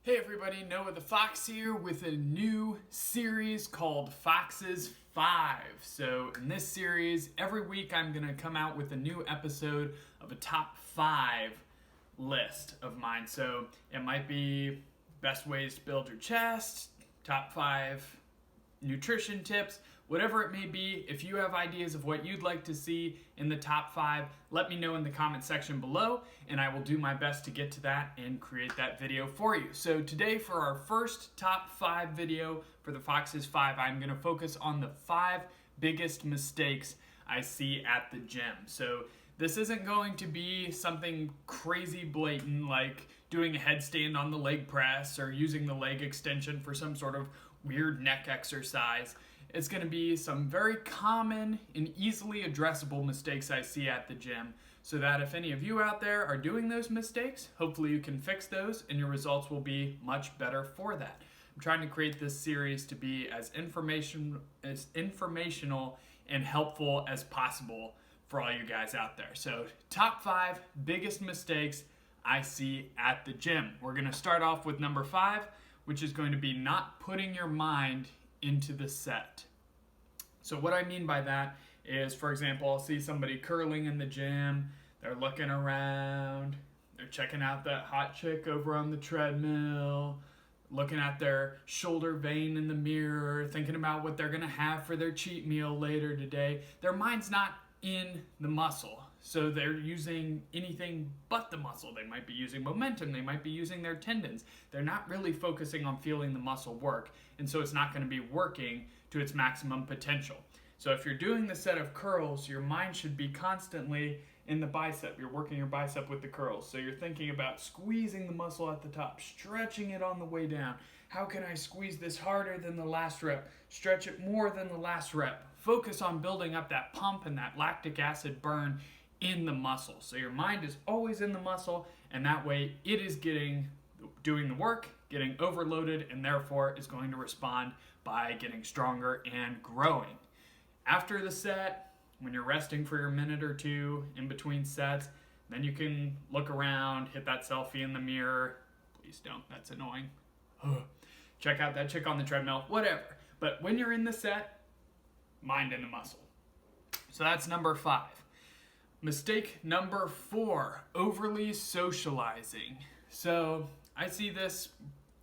Hey everybody, Noah the Fox here with a new series called Fox's 5. So in this series, every week I'm going to come out with a new episode of a top 5 list of mine. So it might be best ways to build your chest, top 5 nutrition tips, whatever it may be. If you have ideas of what you'd like to see in the top 5, let me know in the comment section below, and I will do my best to get to that and create that video for you. So today, for our first top 5 video for the Fox's 5, I'm going to focus on the 5 biggest mistakes I see at the gym. So this isn't going to be something crazy blatant like doing a headstand on the leg press or using the leg extension for some sort of weird neck exercise. It's going to be some very common and easily addressable mistakes I see at the gym, so that if any of you out there are doing those mistakes, hopefully you can fix those and your results will be much better for that. I'm trying to create this series to be as informational and helpful as possible for all you guys out there. So top 5 biggest mistakes I see at the gym. We're going to start off with number 5, which is going to be not putting your mind into the set. So what I mean by that is, for example, I'll see somebody curling in the gym, they're looking around, they're checking out that hot chick over on the treadmill, looking at their shoulder vein in the mirror, thinking about what they're gonna have for their cheat meal later today. Their mind's not in the muscle. So they're using anything but the muscle. They might be using momentum. They might be using their tendons. They're not really focusing on feeling the muscle work. And so it's not going to be working to its maximum potential. So if you're doing the set of curls, your mind should be constantly in the bicep. You're working your bicep with the curls. So you're thinking about squeezing the muscle at the top, stretching it on the way down. How can I squeeze this harder than the last rep? Stretch it more than the last rep. Focus on building up that pump and that lactic acid burn in the muscle. So your mind is always in the muscle, and that way it is doing the work, getting overloaded, and therefore is going to respond by getting stronger and growing. After the set, when you're resting for your minute or two in between sets, then you can look around, hit that selfie in the mirror. Please don't, that's annoying. Check out that chick on the treadmill, whatever. But when you're in the set, mind in the muscle. So that's number 5. Mistake number 4, overly socializing. So I see this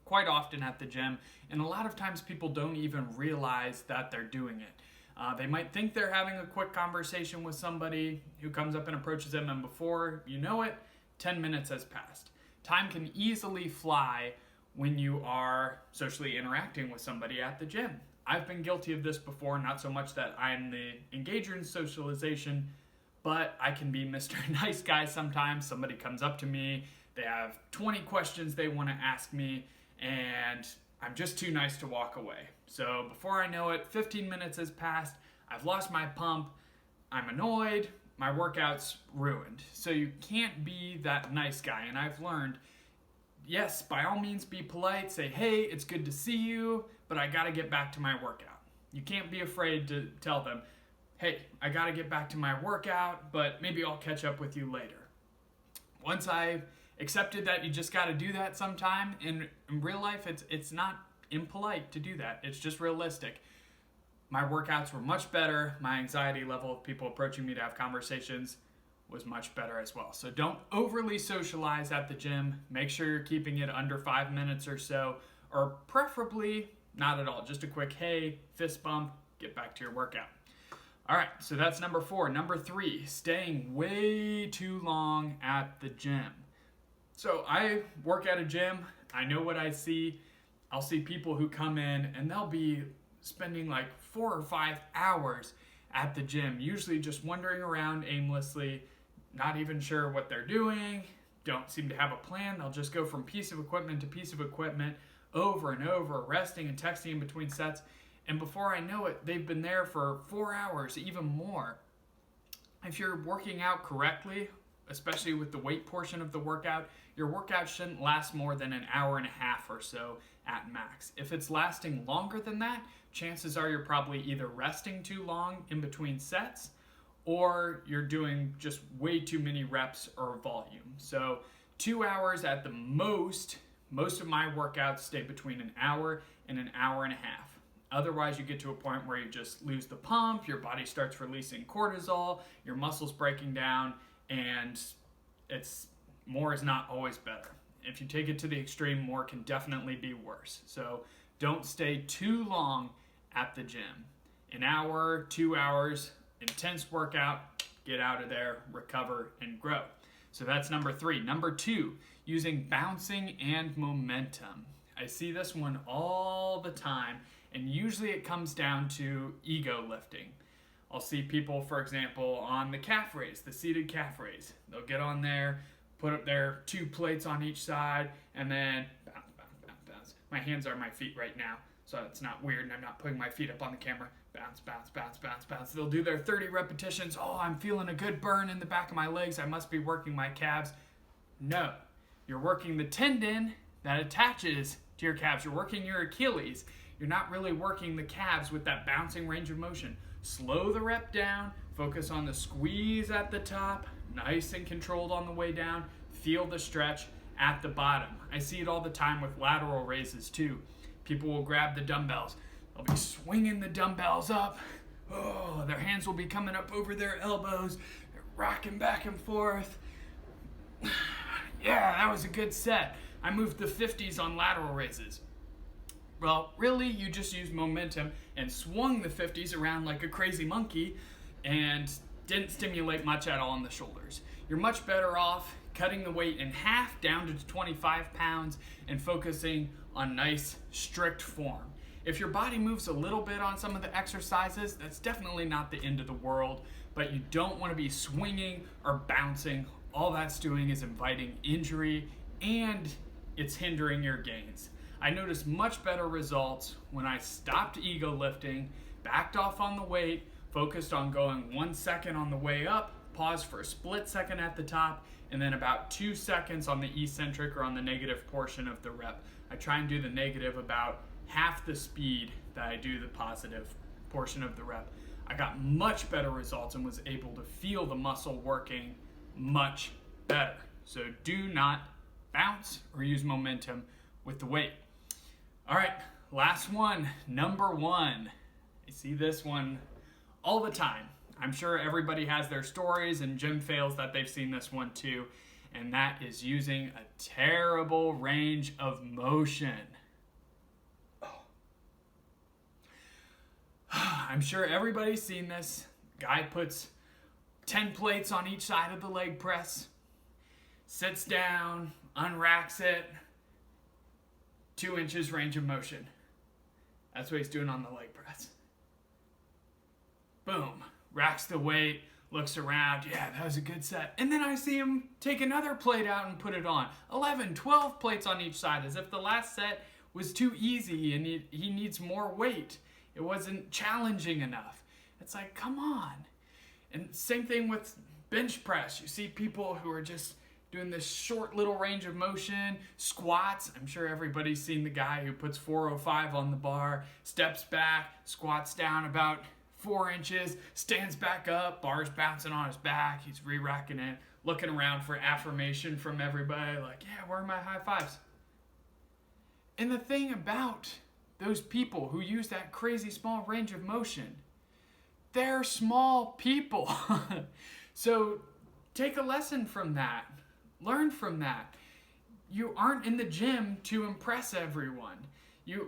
quite often at the gym, and a lot of times people don't even realize that they're doing it. They might think they're having a quick conversation with somebody who comes up and approaches them, and before you know it, 10 minutes has passed. Time can easily fly when you are socially interacting with somebody at the gym. I've been guilty of this before, not so much that I'm the engager in socialization, but I can be Mr. Nice Guy sometimes. Somebody comes up to me, they have 20 questions they want to ask me, and I'm just too nice to walk away. So before I know it, 15 minutes has passed, I've lost my pump, I'm annoyed, my workout's ruined. So you can't be that nice guy, and I've learned, yes, by all means be polite, say, hey, it's good to see you, but I gotta get back to my workout. You can't be afraid to tell them, hey, I gotta get back to my workout, but maybe I'll catch up with you later. Once I've accepted that you just gotta do that sometime, in real life, it's not impolite to do that. It's just realistic. My workouts were much better. My anxiety level of people approaching me to have conversations was much better as well. So don't overly socialize at the gym. Make sure you're keeping it under 5 minutes or so, or preferably not at all. Just a quick, hey, fist bump, get back to your workout. All right, so that's number 4. Number 3, staying way too long at the gym. So I work at a gym. I know what I see. I'll see people who come in and they'll be spending like 4 or 5 hours at the gym, usually just wandering around aimlessly, not even sure what they're doing, don't seem to have a plan. They'll just go from piece of equipment to piece of equipment over and over, resting and texting in between sets. And before I know it, they've been there for 4 hours, even more. If you're working out correctly, especially with the weight portion of the workout, your workout shouldn't last more than an hour and a half or so at max. If it's lasting longer than that, chances are you're probably either resting too long in between sets or you're doing just way too many reps or volume. So 2 hours at the most Most of my workouts stay between an hour and an hour and a half. Otherwise, you get to a point where you just lose the pump, your body starts releasing cortisol, your muscles breaking down, and more is not always better. If you take it to the extreme, more can definitely be worse. So don't stay too long at the gym. An hour, 2 hours, intense workout, get out of there, recover, and grow. So that's number 3. Number 2, using bouncing and momentum. I see this one all the time, and usually it comes down to ego lifting. I'll see people, for example, on the calf raise, the seated calf raise. They'll get on there, put up their 2 plates on each side, and then bounce, bounce, bounce, bounce. My hands are my feet right now, so it's not weird, and I'm not putting my feet up on the camera. Bounce, bounce, bounce, bounce, bounce. They'll do their 30 repetitions. Oh, I'm feeling a good burn in the back of my legs. I must be working my calves. No, you're working the tendon that attaches to your calves. You're working your Achilles. You're not really working the calves with that bouncing range of motion. Slow the rep down. Focus on the squeeze at the top. Nice and controlled on the way down. Feel the stretch at the bottom. I see it all the time with lateral raises too. People will grab the dumbbells. They'll be swinging the dumbbells up. Oh, their hands will be coming up over their elbows. They're rocking back and forth. Yeah, that was a good set. I moved the 50s on lateral raises. Well, really, you just used momentum and swung the 50s around like a crazy monkey and didn't stimulate much at all in the shoulders. You're much better off cutting the weight in half down to 25 pounds and focusing on nice, strict form. If your body moves a little bit on some of the exercises, that's definitely not the end of the world, but you don't want to be swinging or bouncing. All that's doing is inviting injury and it's hindering your gains. I noticed much better results when I stopped ego lifting, backed off on the weight, focused on going 1 second on the way up, paused for a split second at the top, and then about 2 seconds on the eccentric or on the negative portion of the rep. I try and do the negative about half the speed that I do the positive portion of the rep. I got much better results and was able to feel the muscle working much better. So do not bounce or use momentum with the weight. All right, last one, number 1. I see this one all the time. I'm sure everybody has their stories and gym fails that they've seen this one too, and that is using a terrible range of motion. I'm sure everybody's seen this. Guy puts 10 plates on each side of the leg press, sits down, unracks it, 2 inches range of motion. That's what he's doing on the leg press. Boom, racks the weight, looks around, yeah, that was a good set. And then I see him take another plate out and put it on. 11, 12 plates on each side, as if the last set was too easy and he needs more weight. It wasn't challenging enough. It's like, come on. And same thing with bench press. You see people who are just doing this short little range of motion, squats. I'm sure everybody's seen the guy who puts 405 on the bar, steps back, squats down about 4 inches, stands back up, bar's bouncing on his back, he's re-racking it, looking around for affirmation from everybody, like, yeah, where are my high fives? And the thing about those people who use that crazy small range of motion, they're small people. So take a lesson from that. Learn from that. You aren't in the gym to impress everyone.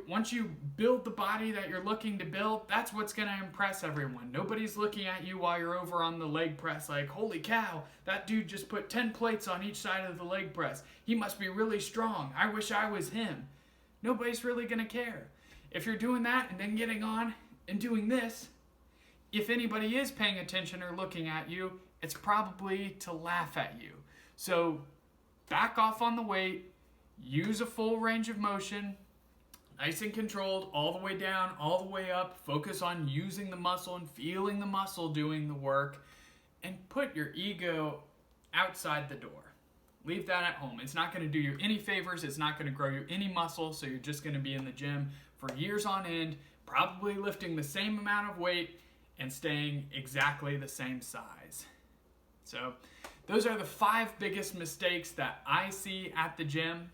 Once you build the body that you're looking to build, that's what's going to impress everyone. Nobody's looking at you while you're over on the leg press like, holy cow, that dude just put 10 plates on each side of the leg press. He must be really strong. I wish I was him. Nobody's really going to care. If you're doing that and then getting on and doing this, if anybody is paying attention or looking at you, it's probably to laugh at you. So back off on the weight, use a full range of motion, nice and controlled, all the way down, all the way up. Focus on using the muscle and feeling the muscle doing the work, and put your ego outside the door. Leave that at home. It's not going to do you any favors. It's not going to grow you any muscle, so you're just going to be in the gym for years on end, probably lifting the same amount of weight and staying exactly the same size. So those are the 5 biggest mistakes that I see at the gym.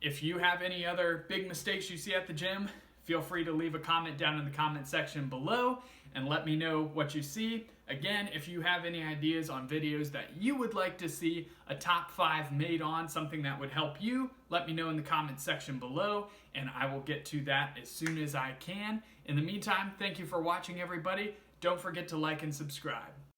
If you have any other big mistakes you see at the gym, feel free to leave a comment down in the comment section below and let me know what you see. Again, if you have any ideas on videos that you would like to see a top 5 made on, something that would help you, let me know in the comment section below, and I will get to that as soon as I can. In the meantime, thank you for watching, everybody. Don't forget to like and subscribe.